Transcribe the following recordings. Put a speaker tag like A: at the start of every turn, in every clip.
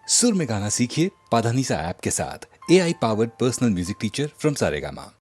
A: सुर में गाना सीखिए पाधानीसा ऐप के साथ। AI powered personal music teacher from Saregama.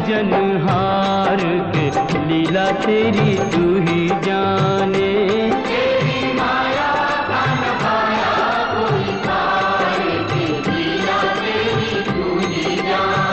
B: जनहार के लीला तेरी तू ही जाने। तेरी माया का न पाया कोई पार के लीला तेरी तू ही जाने।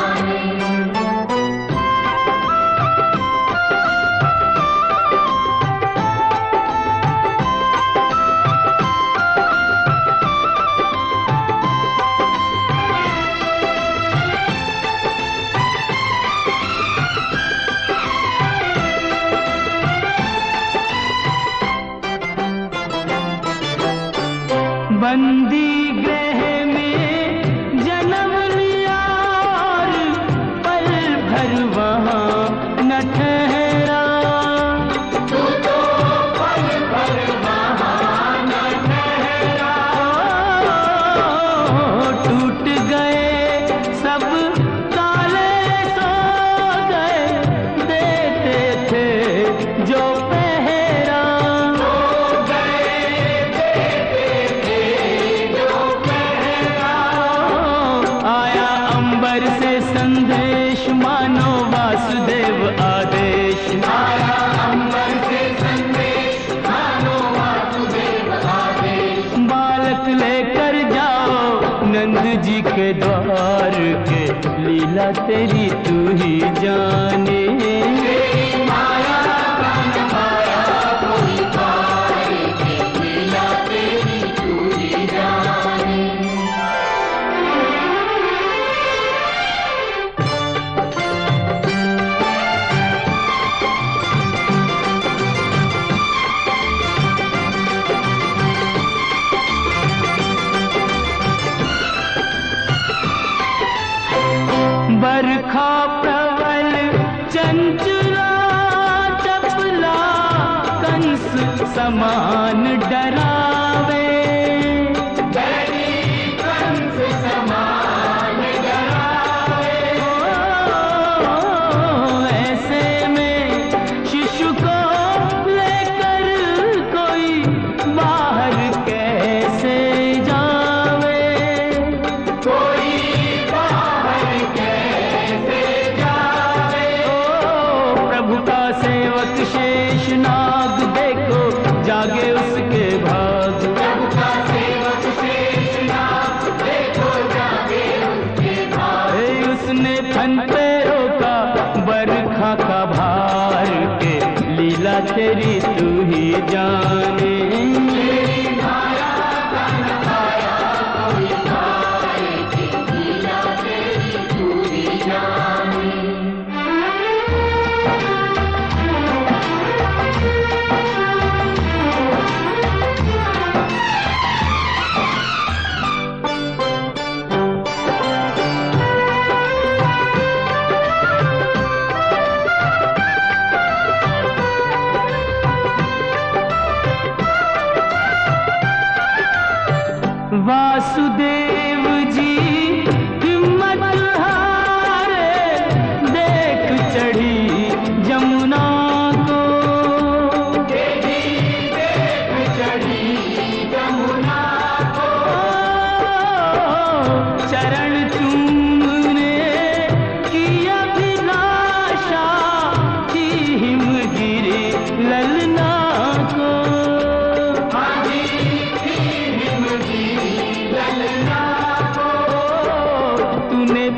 B: बंदी गृह में जन्म लिया और पल भर वहाँ न ठहरा। तू तो पल भर वहाँ न ठहरा। टूट गए सब ताले सौदे देते थे जो पहरा। संदेश मानो वासुदेव आदेश। आया अंबर से संदेश मानो वासुदेव आदेश। बालक लेकर जाओ नंद जी के द्वार के लीला तेरी तू ही जाने। तेरी माया का न पाया कोई पार के लीला तेरी तू ही जाने। जाने। वासुदेव जी हिम्मत हारे, देख चढ़ी जमुना को। देख चढ़ी जमुना को। चरण चूमने की अभिलाषा थी हिमगिरी ललना को।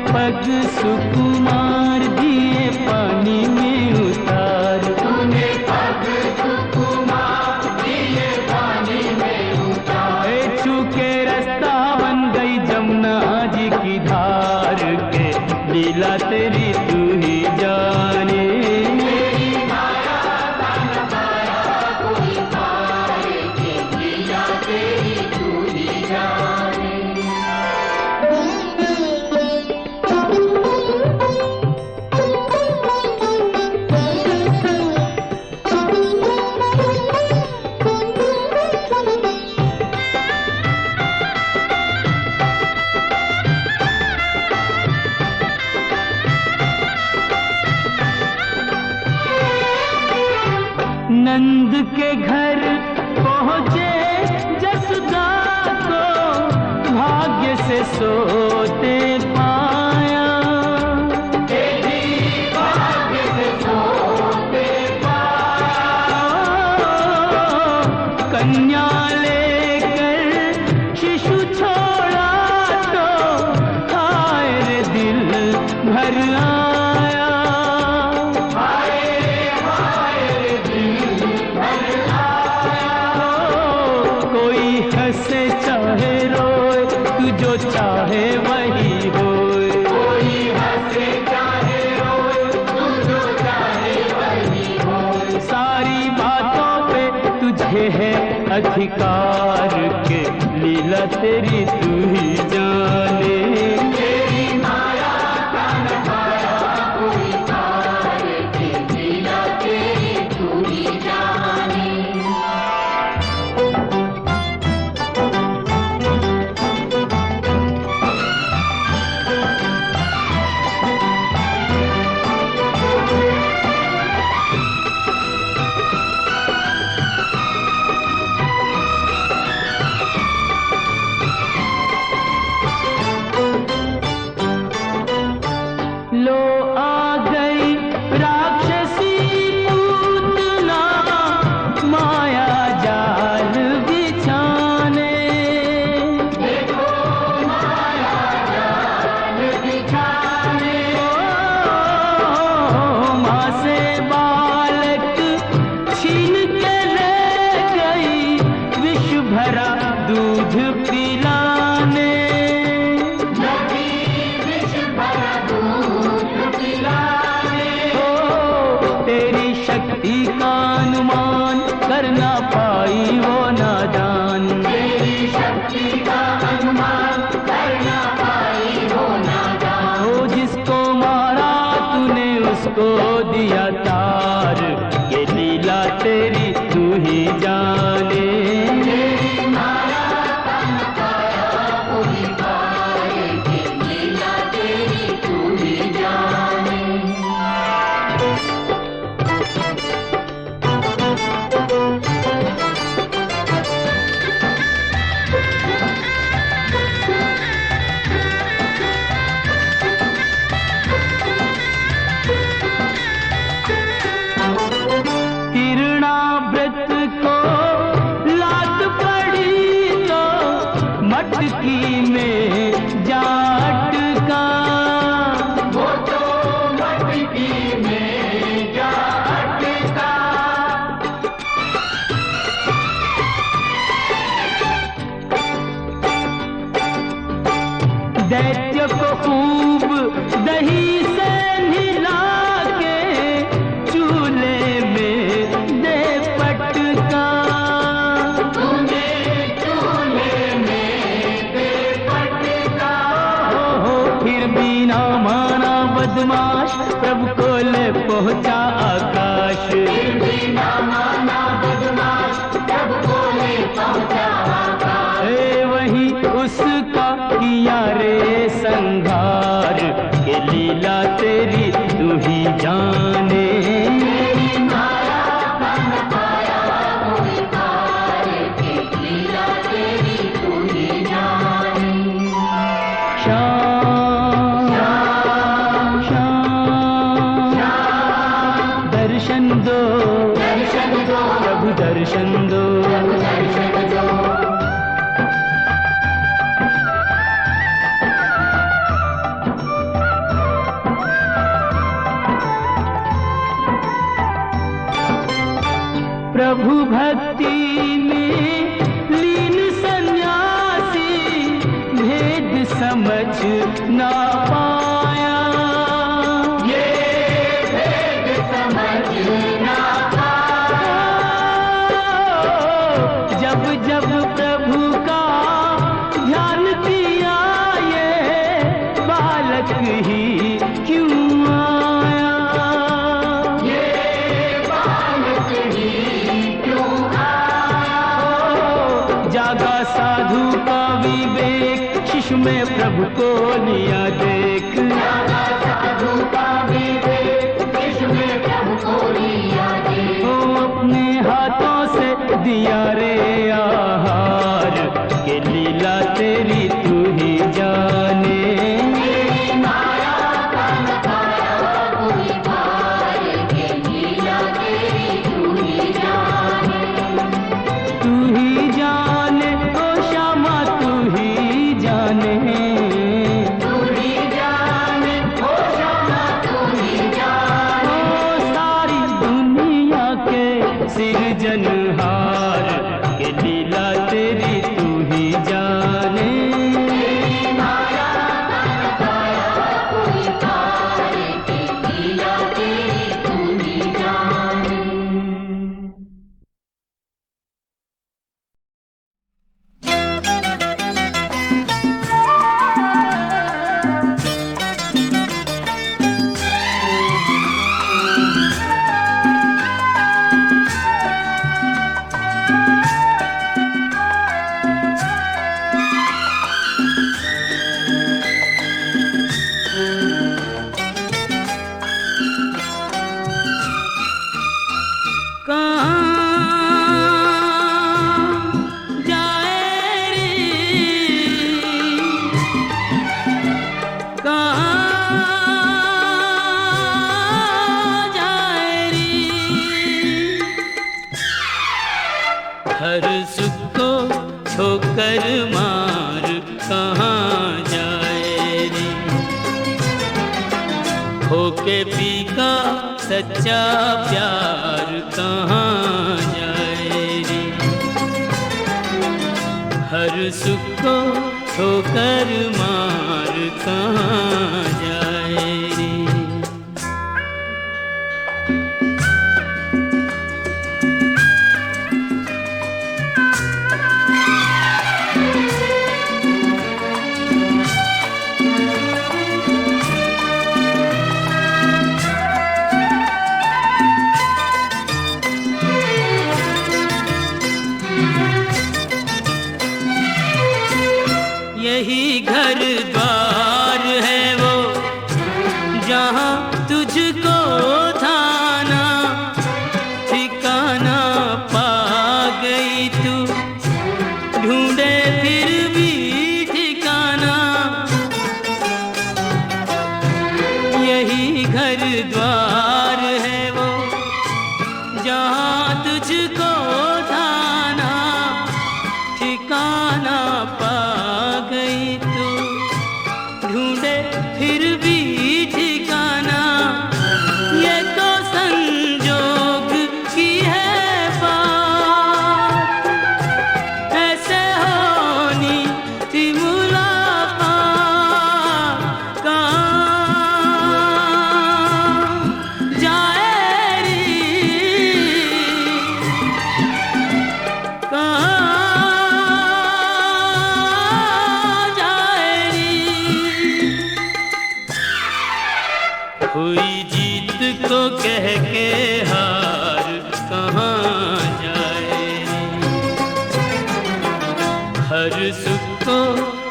B: पग सुकुमार दिए पानी में उतार। तूने पग सुकुमार दिए पानी में उतार। छू के रास्ता बन गई जमुना जी की धार के, लीला तेरी तू ही जाने। नंद के घर पहुँचे जसुदा को, भाग्य से सोते पाया। भाग्य से सोते पाया। कन्या लेकर शिशु छोड़ा तो हाय रे दिल भर आया। हंसे चाहे रोए तू जो चाहे वही होए। कोई हंसे चाहे रोए तू जो चाहे वही होए। सारी बातों पे तुझे है अधिकार के, लीला तेरी तू ही जाने। तेरी माया का नखाया कोई तार के, लीला तेरी तू ही जाने। लो आ गई राक्षसी पूतना, माया जाल बिछाने। देखो माया जाल बिछाने। माँ से बालक छीन के ले गई, विष भरा दूध पिलाने। तेरी शक्ति का अनुमान कर ना पाई वो नादान। तेरी शक्ति का अनुमान कर ना पाई वो नादान। वो जिसको मारा तूने उसको दिया तार, ये लीला तेरी तू ही जाने। तेरी माया का नखाया कोई पार के, लीला तेरी तू ही जाने। व्रत को लात पड़ी तो मटकी में जाट का। वो तो मटकी में जाट का। दैत्य को खूब दही से नहला के चूल्हे में दे पटका। चूल्हे में दे पटका। हो फिर भी ना माना बदमाश, प्रभु को ले पहुंचा आकाश। फिर भी ना माना बदमाश, प्रभु को ले पहुंचा आकाश। वही उसका किया रे संघार, के लीला तेरी तू ही जाने। तेरी माया बन पाया कोई पार, के लीला तेरी तू ही जाने। श्याम श्याम श्याम दर्शन दो, दर्शन दो प्रभु, दर्शन दो, दर्शन दो। प्रभु भक्ति में लीन सन्यासी भेद समझ ना पाया। ये भेद समझ ना पाया। जब जब प्रभु का ध्यान किया, ये बालक ही क्यों आया। जागा साधु का विवेक, शिशु में प्रभु को लिया देख। जागा साधु का विवेक, शिशु में प्रभु को लिया देख। वो अपने हाथों से दिया रे आहार, के लीला तेरी तू ही जाने। तेरी माया का न पाया कोई पार, के लीला तेरी तू ही जाने। तू ही जाने ओ श्यामा, तू ही जाने। तू ही जाने ओ श्यामा, तू ही जाने। ओ सारी दुनिया के सिरजनहार, के लीला तेरी तू ही जाने। तेरी माया का न पाया कोई पार, के लीला तेरी तू ही जाने। हर सुख को ठोकर मार कहाँ जाए रे। होके फीका सच्चा प्यार कहाँ जाए रे। हर सुख को ठोकर मार कहाँ जाए रे। यही घर द्वार है वो जहाँ तुझको थाना ठिकाना पा गई तू। ढूंढे फिर भी ठिकाना। यही घर द्वार है वो जहाँ तुझको थाना ठिकाना पा गई तू। को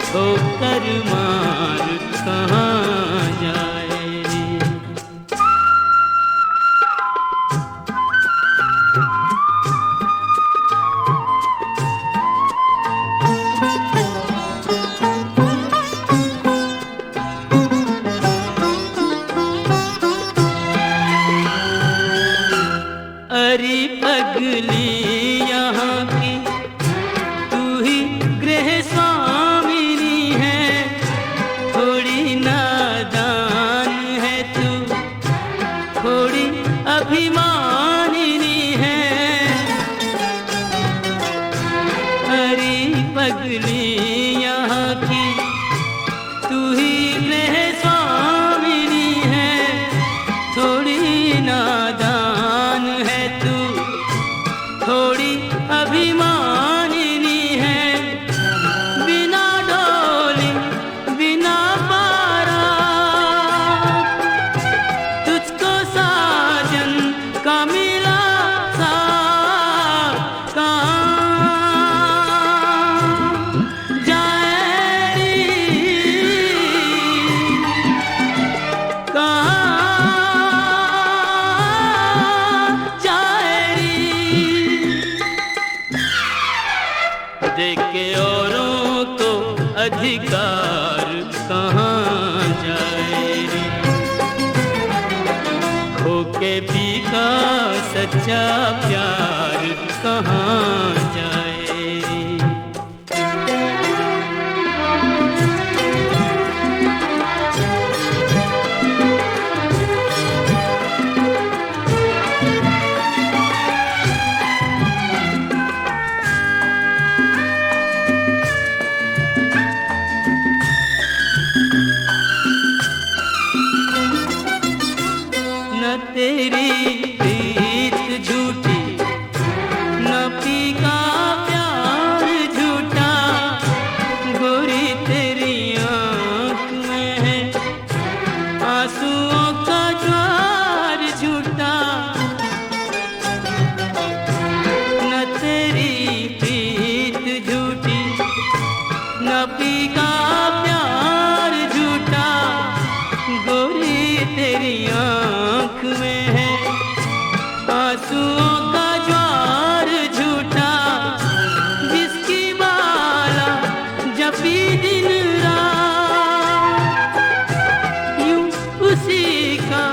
B: ठोकर मार कहाँ जाए रे। अरे पगली यहाँ की तू ही गृह स्वामिनी है, थोड़ी नादान है तू, थोड़ी अभिमानिनी है। अरे पगली यहाँ की तू ही गृह स्वामिनी है, थोड़ी नादान है तू, थोड़ी अभिमानिनी है। बिना डोली बिना पारा तुझको साजन का मिला साथ कहाँ जाए रे, कहाँ जाए रे। देख के औरों को अधिकार कहाँ जाए रे, खो के भी का सच्चा प्यार कहाँ जाए रे। न तेरी प्रीत झूठी, न पी का प्यार झूठा, गोरी तेरी आँख में है आंसुओं का ज्वार झूठा। न तेरी प्रीत झूठी, न पी का प्यार झूठा, गोरी तेरी आँख में है आंसुओं का ज्वार झूठा। जिसकी माला जपी दिन रात, यूं उसी का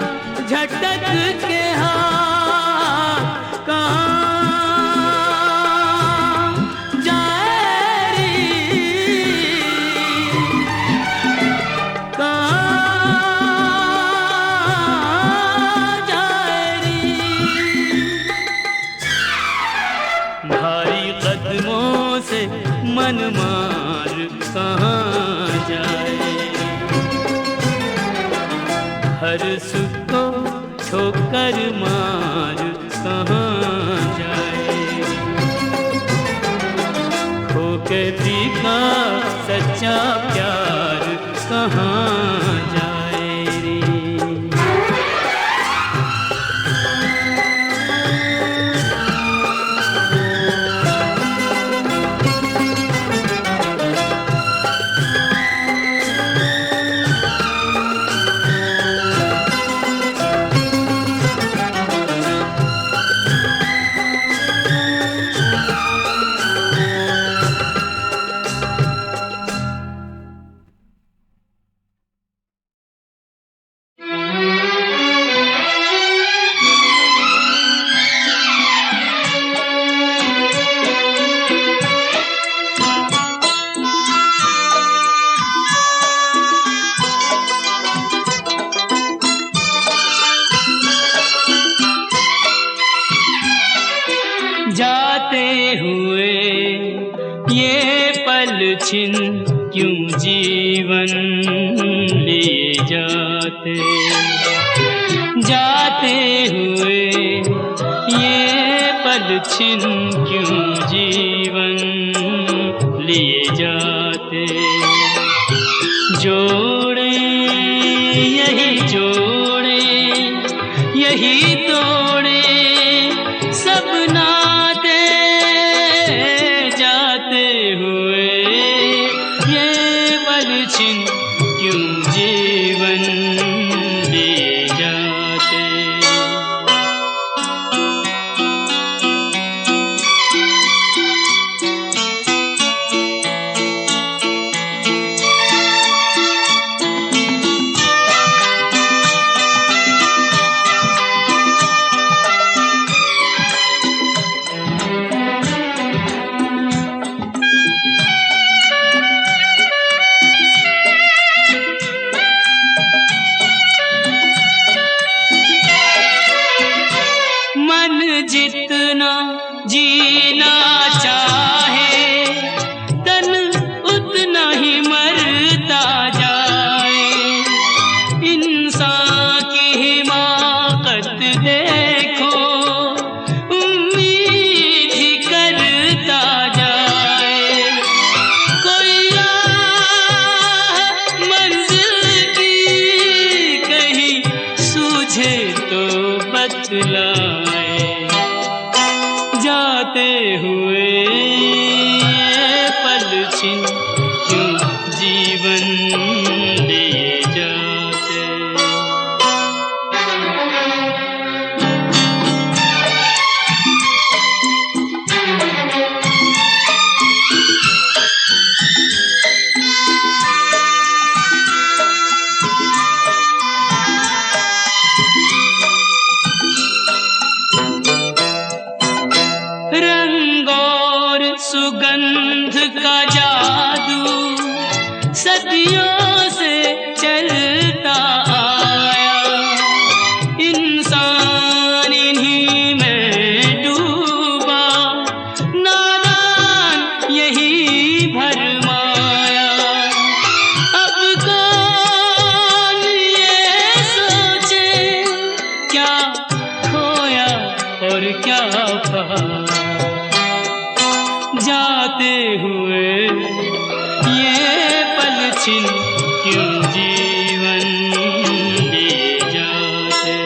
B: झटक के हाथ कहाँ जाए रे, कहाँ जाए रे। भारी कदमों से मन मार कहाँ जाए, हर सुख को ठोकर मार कहाँ जाए। खो के भी का सच्चा प्यार कहाँ जाए रे। जाते हुए ये पल छिन क्यों जीवन लिए जाते, जाते हुए ये पल छिन क्यों जीवन लिए जाते। जोड़े यही जोड़े यही तोड़े सब नाते, जाते हुए छिन क्यों जीवन लिए जाते। जितना जीना चाहे तन उतना ही मरता जाए। इंसान की हिमाकत देखो उम्मीद ही करता जाए। कोई राह मंजिल की कहीं सूझे तो बतलाए। जाते हुए पल छिन क्यों जीवन लिए जाते। सुगंध का जादू सदियों से चलता आया। इंसान इन्हीं में डूबा, नादान यही भरमाया। अब कौन ये सोचे क्या खोया और क्या पाया। जाते हुए ये पल छिन क्यों जीवन लिए जाते।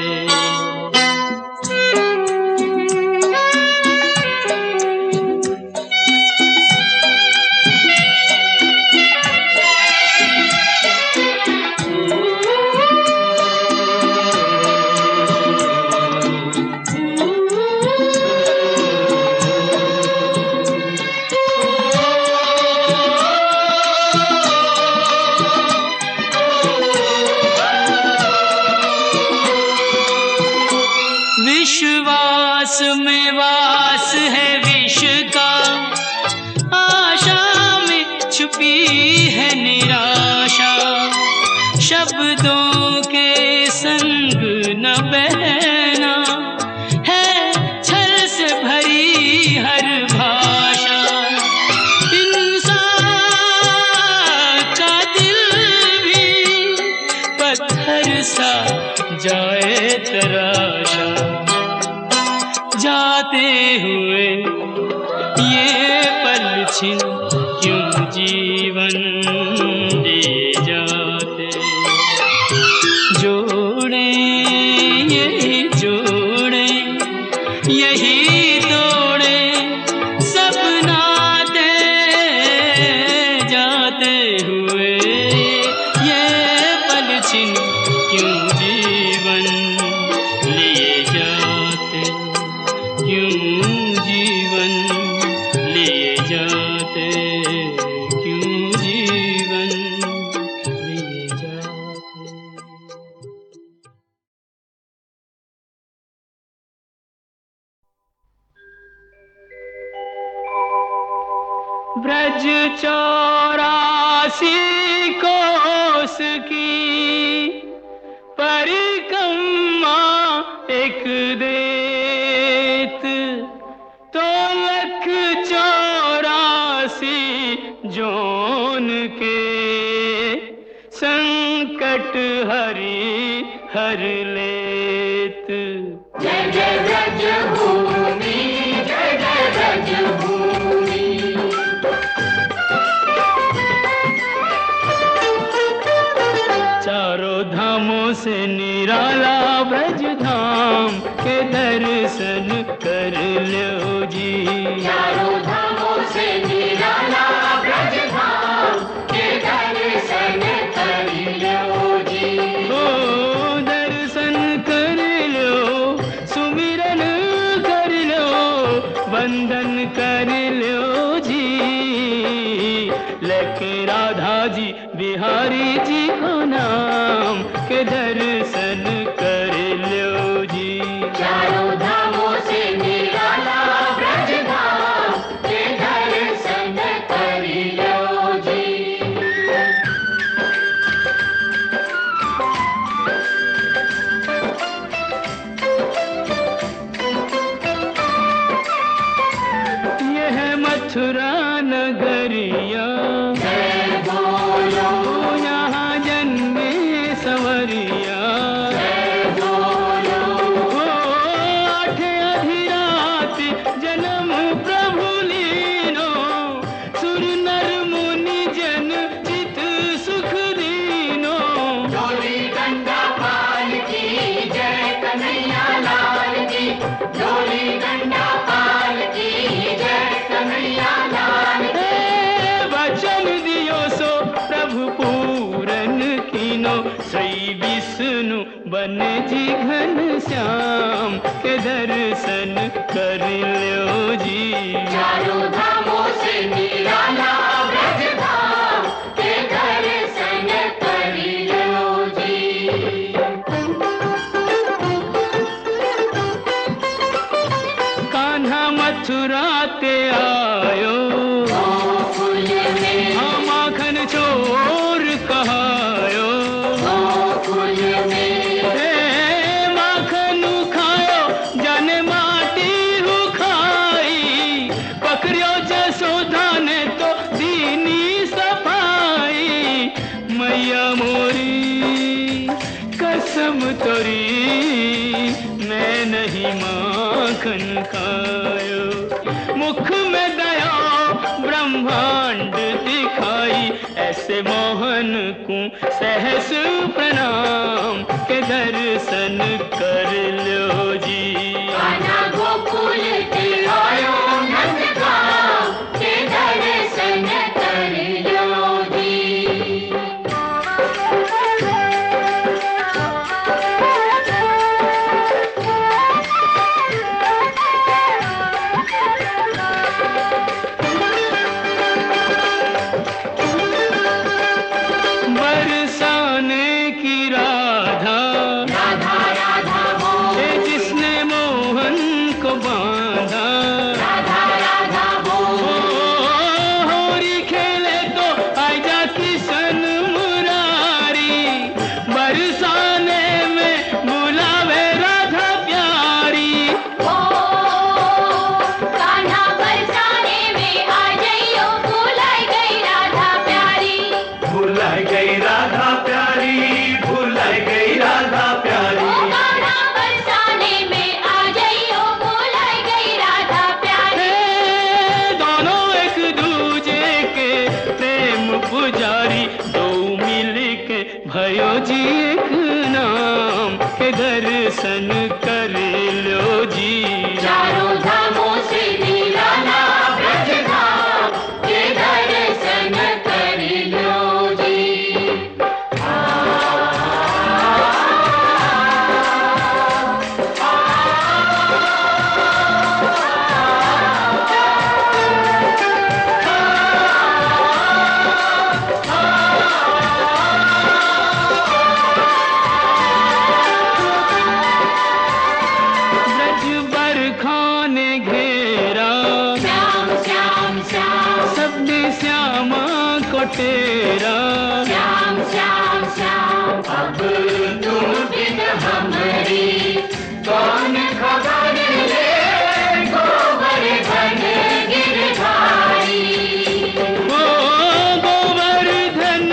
B: विश्वास में वास है विष का, आशा में छुपी है निराशा। शब्दों के संग न बहना है छल से भरी हर भाषा। इंसान का दिल भी पत्थर सा जाए तराशा। जाते हुए ये पल छिन क्यों जीवन लिए जाते। जोड़े यही जोड़े यही तोड़े सब नाते। जाते हुए ये पल छिन क्यों जीवन लिए जाते। क्यों जीवन लिए जाते। क्यों जीवन लिए जाते। ब्रज 84 कोस की परिक्रमा एक देत, तो 184 जोन के संकट हरि हर लेत। जय जय ब्रज भूमि, जय जय ब्रज भूमि। चारों धामों से निराला ब्रज धाम के दर्शन कर लो जी। चारों धामों से निराला ब्रज धाम के दर्शन राधा जी बिहारी जी को नाम के दर्शन कर लो जी।
C: चारों धामों से निराला ब्रज धाम के दर्शन कर लो जी।
B: यह मथुरा नगरिया
C: जय बोलो
B: यहाँ जन्मे सवरिया।
C: जय बोलो
B: ओ आठ अधिरात जन्म प्रभु लीनो, सुर नर मुनि जन चित सुख दीनो।
C: डोली डंडा पाल की जय कन्हैया लाल की। डोली डंडा पाल की जय कन्हैया लाल की।
B: वचन दियो सो प्रभु पूरन कीनो, श्री विष्णु बन जी घन श्याम के दर्शन कर लो जी।
C: चारों धामों से निराला ब्रज धाम के दर्शन कर लो जी।
B: कान्हा मथुरा ते आयो,
C: गोकुल में
B: हाँ माखन चोर कहायो।
C: गोकुल में
B: हे माखन खायो जाने माटी हु खाई, पकड़ियो जसोदा ने तो दीनी सफाई। मैया मोरी कसम तोरी मैं नहीं माखन खायो। मुख में दया ब्रह्मांड दिखाई, ऐसे मोहन को सहस प्रणाम के दर्शन कर लो जी।
C: कान्हा गोकुल के आयो नंदगांव के दर्शन कर लो जी।
B: बरसाने की राधा
C: राधा राधा बोल
B: है जिसने मोहन को बांधा।
C: राधा राधा बोल
B: होरी खेले तो आजा किशन मुरारी, बरसाने में बुलावे राधा प्यारी।
C: ओ कान्हा बरसाने में आ जाइयो, भुलाई गई राधा प्यारी।
B: भुलाई गई राधा प्यारी, भुलाई गई राधा
C: ओ
B: प्यारी।
C: कान्हा बरसाने में आ जाइयो, भुलाई गई राधा प्यारी।
B: दोनों एक दूजे के प्रेम पुजारी, दो मिल के भयो जी एक नाम के दर्शन कर लो जी।
C: चारों धामों से निराला ब्रज धाम के दर्शन कर लो जी।
B: ब्रज बरखा ने घेरा,
C: श्याम श्याम श्याम
B: सबने श्यामा को तेरा।
C: श्याम श्याम श्याम। अब तुम बिन हमारी कौन खबर ले, गोवर्धन गिरधारी।
B: ओ गोवर्धन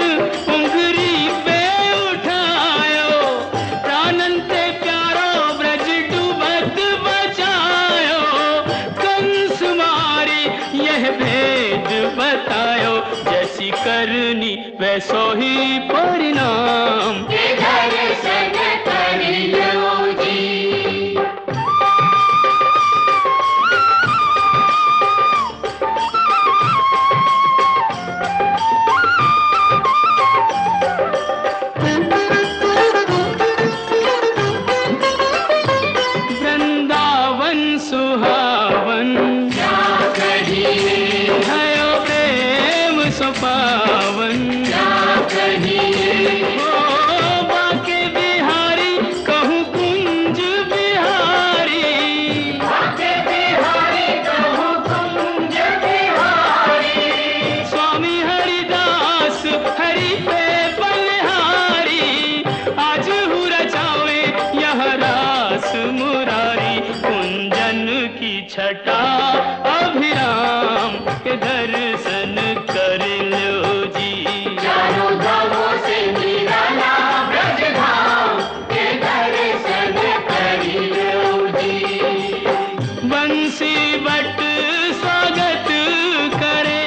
B: उंगरी पे उठायो, प्राणन ते प्यारो ब्रज डूबत बचायो। कंस मारी यह भेद बतायो, जैसी करनी वैसो ही परिणाम।
C: के दर्शन कर लो जी।
B: वृंदावन सुहावन
C: क्या कहिए
B: भयो प्रेम सो पावन। के दर्शन कर लो जी।
C: चारों धामों से निराला ब्रज धाम के दर्शन कर लो जी।
B: बंसी बट स्वागत करे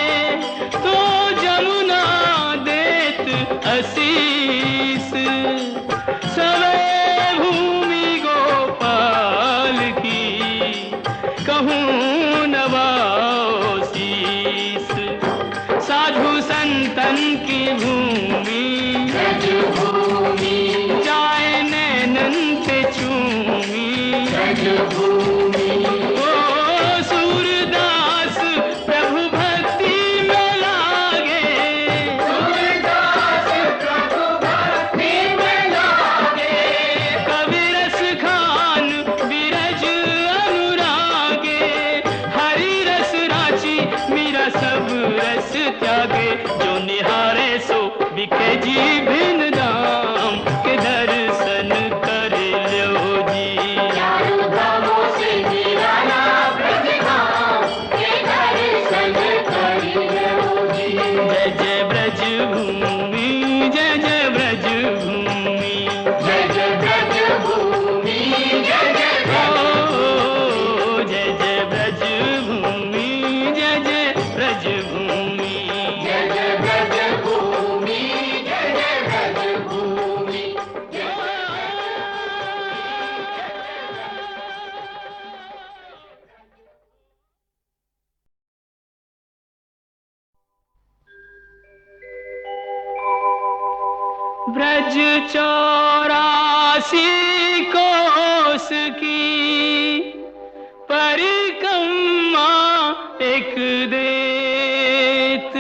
B: तो जमुना देत आशीष, सवे भूमि गोपाल की कहूँ नवाओ शीस। साधु संतन की भूमि
C: ब्रज भूमि,
B: जाए नैनन पे चूमी।
C: ब्रज भूमि,
B: ओ सूरदास प्रभु भक्ति में लागे,
C: सूरदास प्रभु भक्ति में लागे।
B: कवि रस खान विरज अनुरागे, हरि रस राची मीरा सब रस त्यागे। जो निहारे सो बिके जी भिन्न दाम के दर्शन कर लो जी।
C: चारों धामों से निराला ब्रज धाम के दर्शन कर लो जी।
B: जय जय ब्रज भूमि, जय जय ब्रज भूमि।
C: जय जय ब्रज भूमि, जय जय ब्रज
B: ओ जय जय ब्रज भूमि, जय जय ब्रज भूमि।
C: जय जय ब्रज भूमि, जय जय ब्रज भूमि।
B: ब्रज 84 कोस की परिक्रमा एक देत,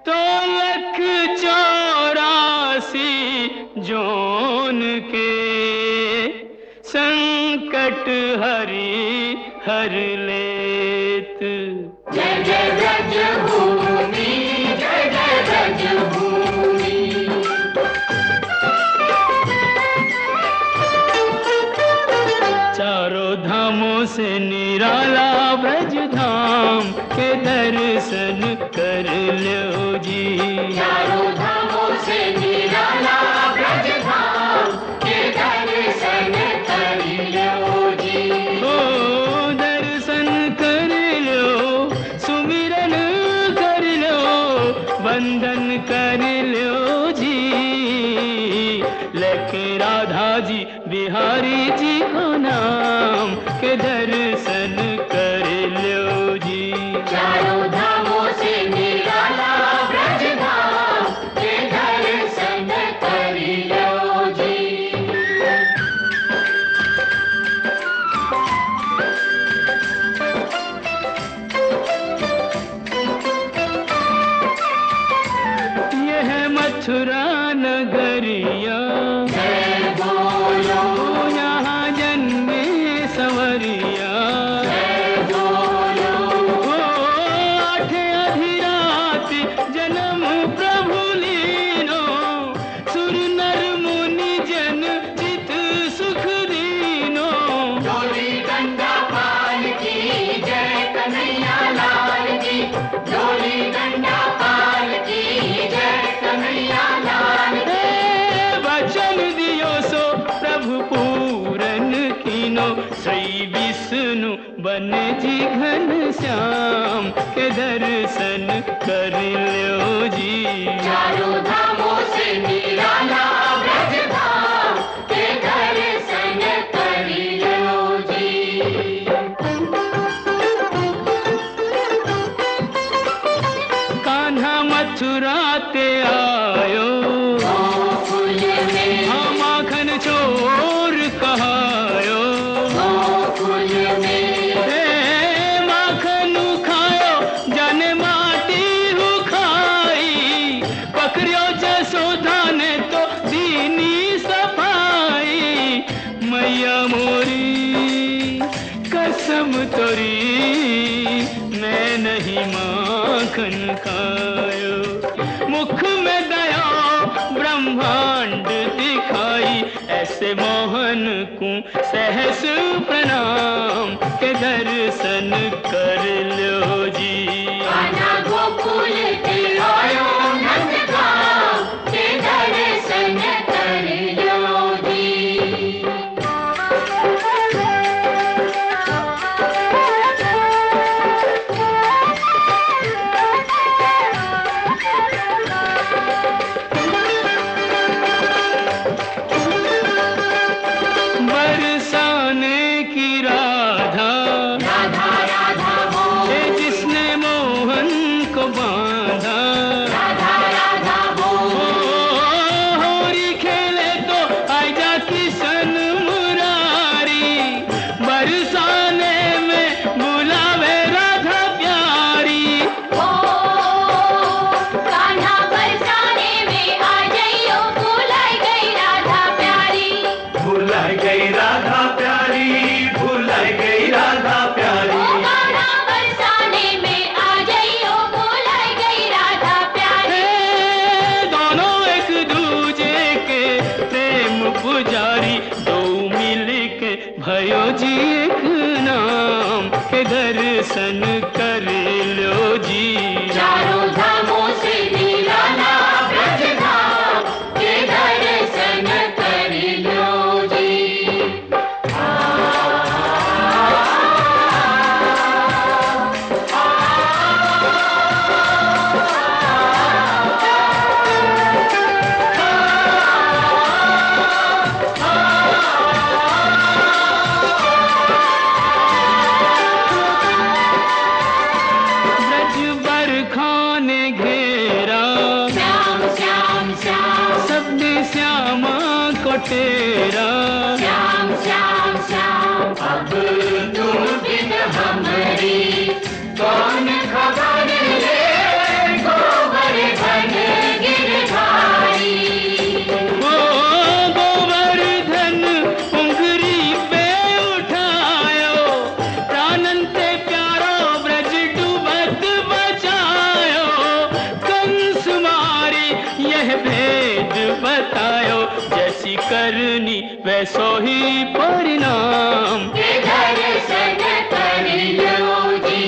B: तो 184 जोन के संकट हरि हर लेत।
C: जय जय ब्रज भूमि, जय जय ब्रज भूमि।
B: चारों धामों से निराला ब्रज धाम के दर्शन कर लो जी।
C: चारों धामों से निराला ब्रज धाम के दर्शन कर लो जी।
B: ओ दर्शन कर लो, सुमिरन कर लो, वंदन कर लो जी। लेके राधा जी बिहारी जी को नाम के दर्शन कर लो जी।
C: चारों धामों से निराला ब्रज धाम के दर्शन कर लो जी।
B: यह मथुरा नगरिया,
C: जय बोलो,
B: यहाँ जन्मे संवरिया।
C: जय बोलो,
B: ओ आठ अधिराति जन्म प्रभु लीनो, सुर नर मुनि जन चित सुख दीनो।
C: डोली डंडा पाल की जय कन्हैया लाल की। डोली डंडा पाल की जय कन्हैया लाल की।
B: हे वचन दियो सो प्रभु पूरन कीनो, श्री विष्णु बन जी घन श्याम के दर्शन कर लो जी।
C: चारों धामों से निराला ब्रज धाम के दर्शन कर लो जी।
B: कान्हा मथुरा ते आयो,
C: गोकुल में,
B: हाँ माखन चोर कहायो।
C: गोकुल में,
B: हे माखन खायो, जन माटी हु खायो। मुख में दया ब्रह्मांड दिखाई, ऐसे मोहन को सहस प्रणाम के दर्शन कर लो जी।
C: कान्हा गोकुल के आयो नंदगांव के दर्शन कर लो जी।
B: बरसाने की राधा
C: राधा राधा बोल,
B: है जिसने मोहन को बांधा,
C: राधा राधा बोल,
B: होरी खेले तो आजा किशन मुरारी, बरसाने में बुलावे राधा प्यारी।
C: ओ कान्हा बरसाने में आ जाइयो, भुलाई गई राधा प्यारी।
B: भुलाई गई राधा प्यारी, भुलाई गई राधा
C: ओ
B: प्यारी।
C: कान्हा बरसाने में आ जाइयो, भुलाई गई राधा प्यारी।
B: दोनों एक दूजे के प्रेम पुजारी, दो मिल के भयो जी एक नाम के दर्शन कर लो जी।
C: चारों धामों से निराला ब्रज धाम के दर्शन कर लो जी।
B: ब्रज बरखा ने घेरा,
C: श्याम श्याम श्याम,
B: सबने श्यामा को तेरा।
C: श्याम श्याम श्याम, अब तुम बिन हमारी कौन खबर ले, गोवर्धन गिरधारी।
B: ओ गोवर्धन उंगरी पे उठायो, प्राणन से प्यारो ब्रज डूबत बचायो, कंस मारी यह भेद बतायो, जैसी करनी वैसो ही परिणाम।
C: के दर्शन कर लो जी।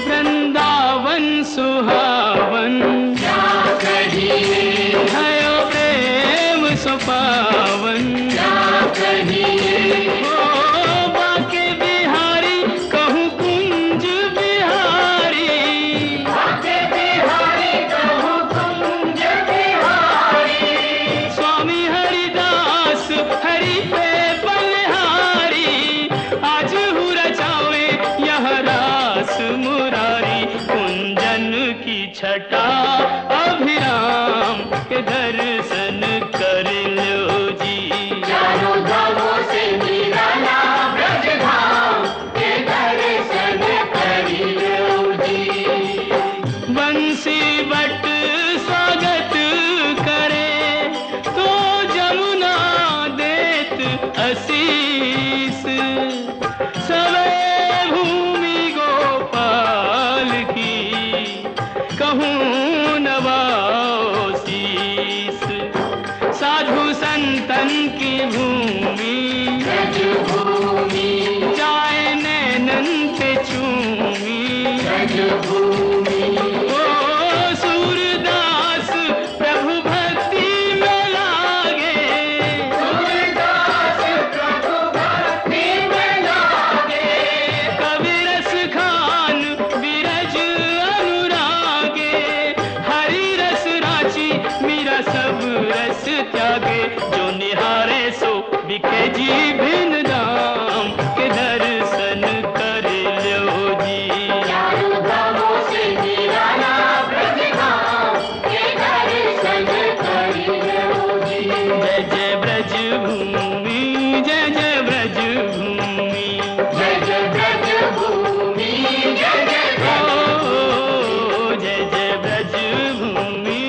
B: वृंदावन सुहावन,
C: क्या कहिए,
B: भयो प्रेम सुपावन।
C: क्या कहिए,
B: ओ बाके बिहारी कहूँ कुंज बिहारी,
C: बाके बिहारी कहूँ कुंज बिहारी।
B: स्वामी हरिदास हरि पे बलिहारी, आज हूँ रचावे यह रास मुरारी, कुंजन की छटा अभिराम के दर्शन कर लो जी।
C: चारों धामों से निराला ब्रज धाम के दर्शन कर लो जी।
B: बंसी बट स्वागत करे तो जमुना देत आशीष, सवे भूमि गोपाल की कहूँ नवाओ शीस, साधु संतन की भूमि
C: ब्रज भूमि,
B: जाए नैनन पे चूमी।
C: ब्रज भूमि,
B: ओ सूरदास प्रभु भक्ति में लागे,
C: सूरदास प्रभु भक्ति में लागे।
B: कवि रस खान बिरज अनुरागे, हरि रस राची मीरा सब रस त्यागे, जो निहारे सो बिके जी भिन्न दाम के दर्शन कर लो जी।
C: चारों धामों से निराला ब्रज धाम के दर्शन कर लो जी।
B: जय जय ब्रज भूमि, जय जय ब्रज भूमि।
C: जय जय ब्रज भूमि, जय जय ब्रज
B: ओ जय जय ब्रज भूमि,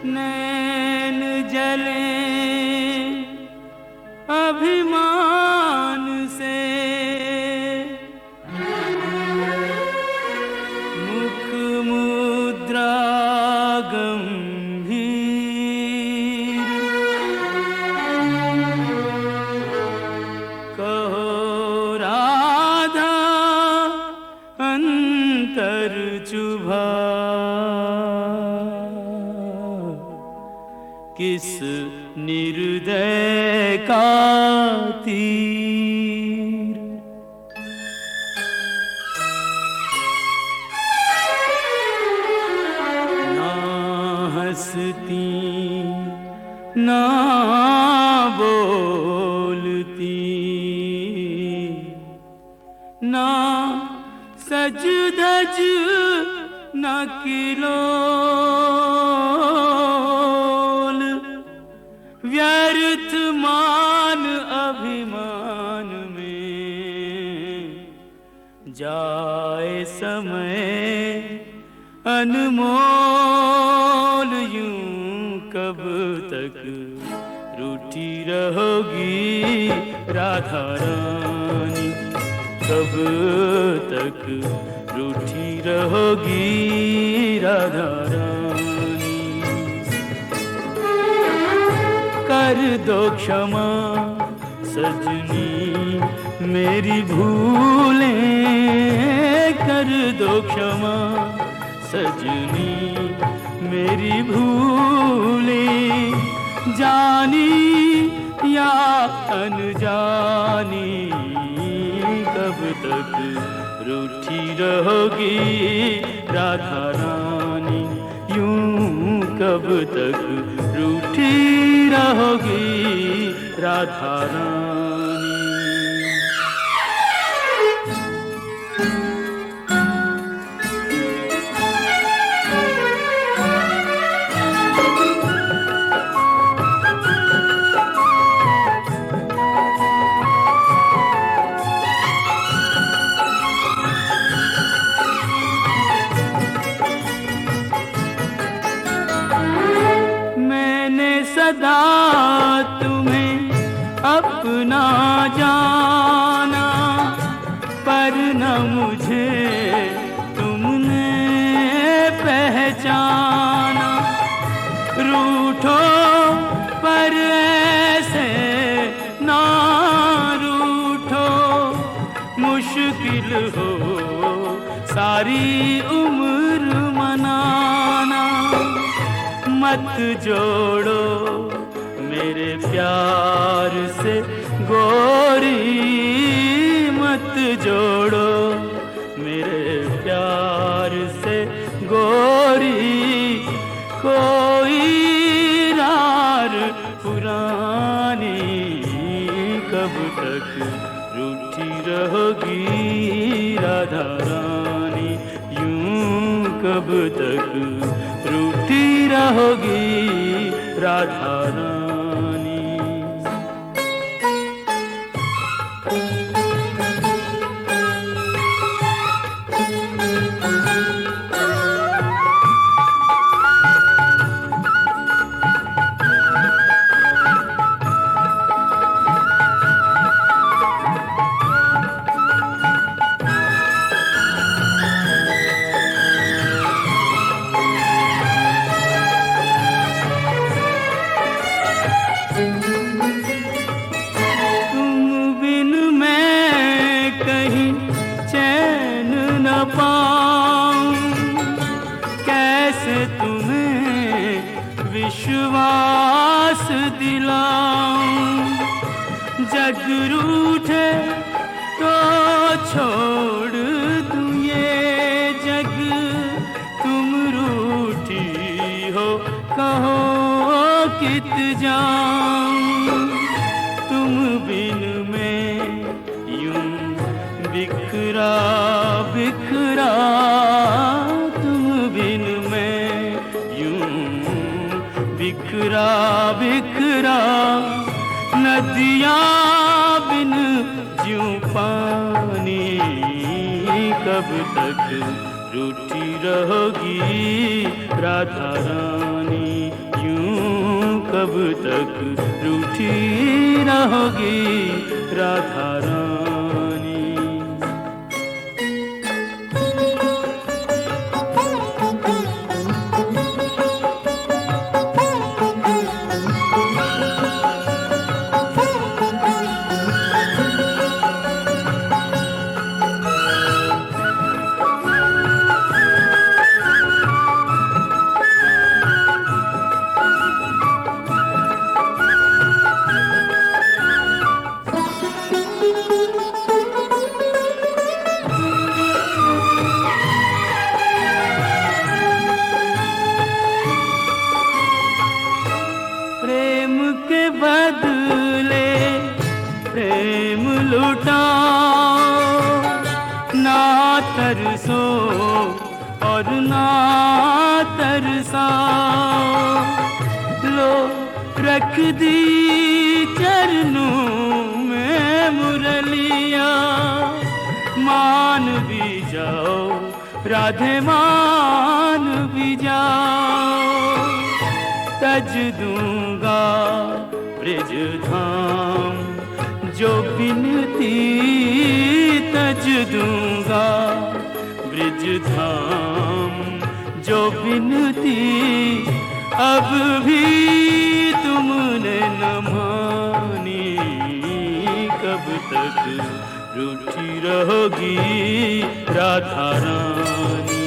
B: नैन जले अभिमान से, मुख मुद्रा गंभीर, कहो राधा अंतर चुभा, किस निर्दय का तीर। ना हंसती ना बोलती, ना सज धज न किलोल, व्यर्थ मान अभिमान में, जाए समय अनमोल। यूं कब तक रूठी रहोगी राधा रानी, कब तक रूठी रहोगी राधा रानी। कर दो क्षमा सजनी मेरी भूलें, कर दो क्षमा सजनी मेरी भूलें, जानी या अनजानी, कब तक रूठी रहोगी राधा रानी, यूं कब तक रूठी रहोगी राधा रानी। सदा तुम्हें अपना जाना, पर न मुझे तुमने पहचाना। रूठो पर ऐसे ना रूठो, मुश्किल हो सारी उम्र मनाना। मत जोड़ो मेरे प्यार से गोरी, मत जोड़ो मेरे प्यार से गोरी, कोई रार पुरानी, कब तक रूठी रहोगी राधा रानी, यूं कब तक रूठी रहोगी राधा रानी। विश्वास दिलाऊं, जग रूठे तो छोड़ दूं ये जग, तुम रूठी हो कहो कित जाऊं। तुम बिन मैं यूं बिखरा बिखरा, तुम बिन मैं यूं बिखरा बिखरा, नदियाँ बिन ज्यों पानी, कब तक रूठी रहोगी राधा रानी, यूं कब तक रूठी रहोगी राधा रानी। बदले प्रेम लुटाओ, ना तरसो और ना तरसाओ। लो रख दी चरणों में मुरलिया, मान भी जाओ राधे मान भी जाओ। तज दूंगा ब्रिज धाम जो बिनती, तज दूंगा ब्रिज धाम जो बिनती। अब भी तुमने न मानी, कब तक रूठी रहोगी राधा रानी।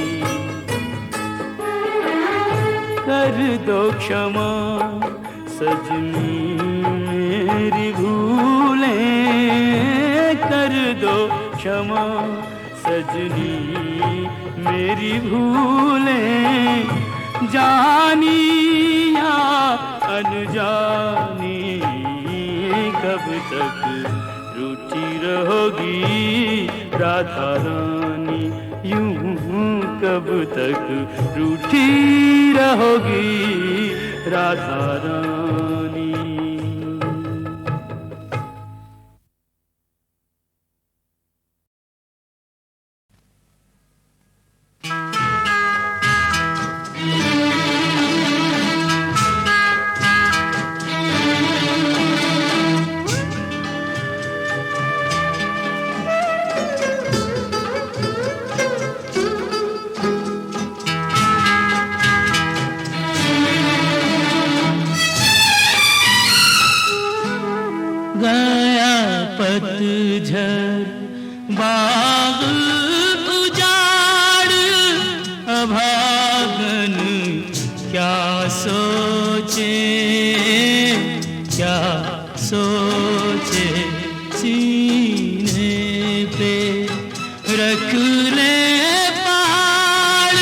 B: कर दो क्षमा सजनी मेरी भूलें, कर दो क्षमा सजनी मेरी भूलें। जानी या अनजानी, कब तक रूठी रहोगी राधा रानी। यूं कब तक रूठी रहोगी राधा रानी। गया पतझड़ बाग उजाड़, अभागन क्या सोचे क्या सोचे। सीने पे रख ले पाड़,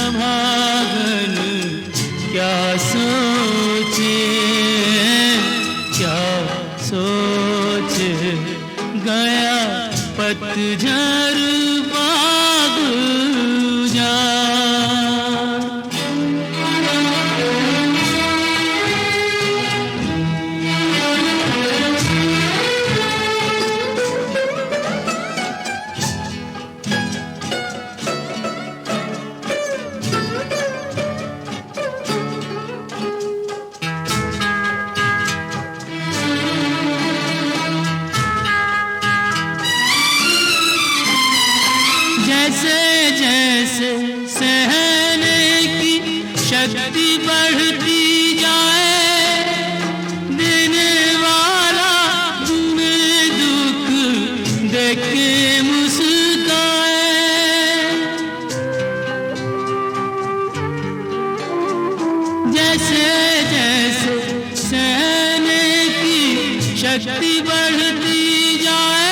B: अभागन क्या सोचे क्या सोच। गया पतझड़ बाग उजाड़। जैसे जैसे सहने की शक्ति बढ़ती जाए, देने वाला तुम्हें दुख देख के मुस्काए। जैसे जैसे सहने की शक्ति बढ़ती जाए,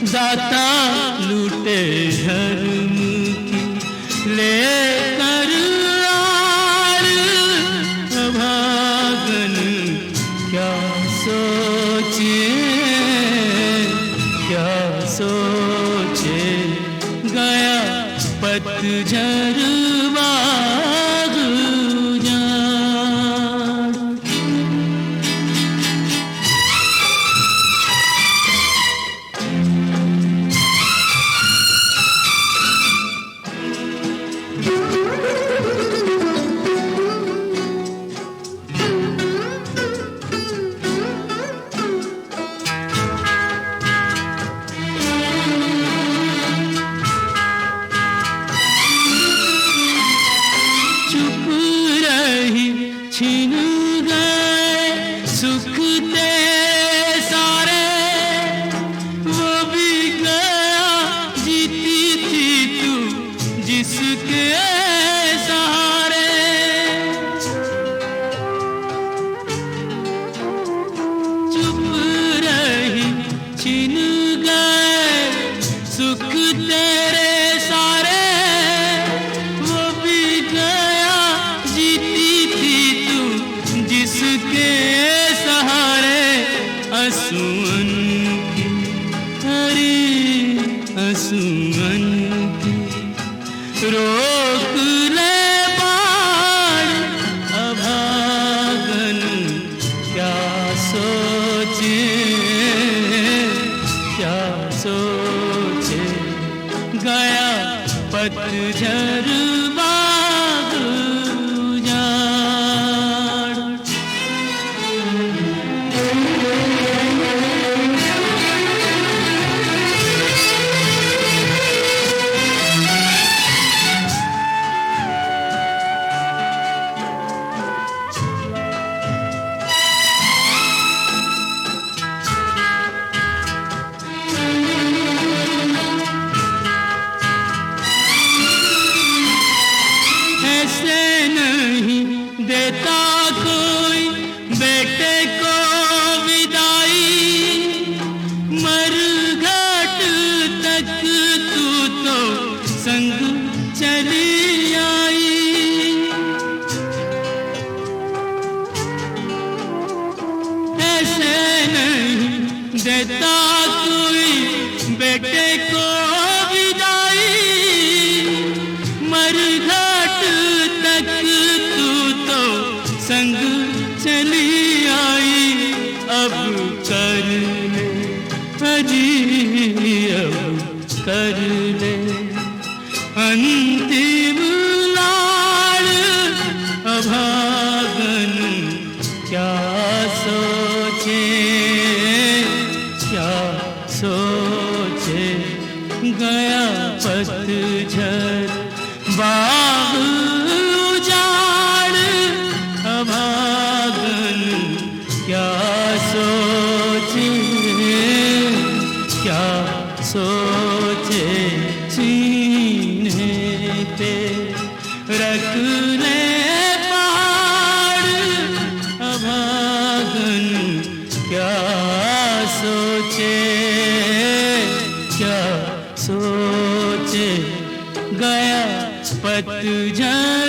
B: दाता लूटे धर्म की लेकर आड़, अभागन क्या सोचे क्या सोचे। गया पतझड़ बाग उजाड़। सुख तेरे सारे वो भी गया, जीती थी तू जिसके सहारे। चुप रही छिन गए सुख तेरे सारे, वो भी गया, जीती थी तू जिसके सहारे। आंसुओं की हरी आंसुओं की रोक ले बाढ़, अभागन क्या सोचे, क्या सोचे। गया पतझड़ बाग उजाड़। ऐसे नहीं देता कोई बेटे को विदाई, मरघट तक तू तो संग चली आई। ऐसे नहीं देता कोई बेटे को विदाई, मरघट तक तू तो संग चली आई। अब कर ले हजी, अब कर ले अंतिम लाड़, अभागन क्या सोचे, क्या सोचे। गया पतझड़ बाग उजाड़, अभागन क्या सोचे, क्या सोचे। सीने पे रख ले पहाड़, अभागन क्या सोचे, क्या सोचे। गया पतझड़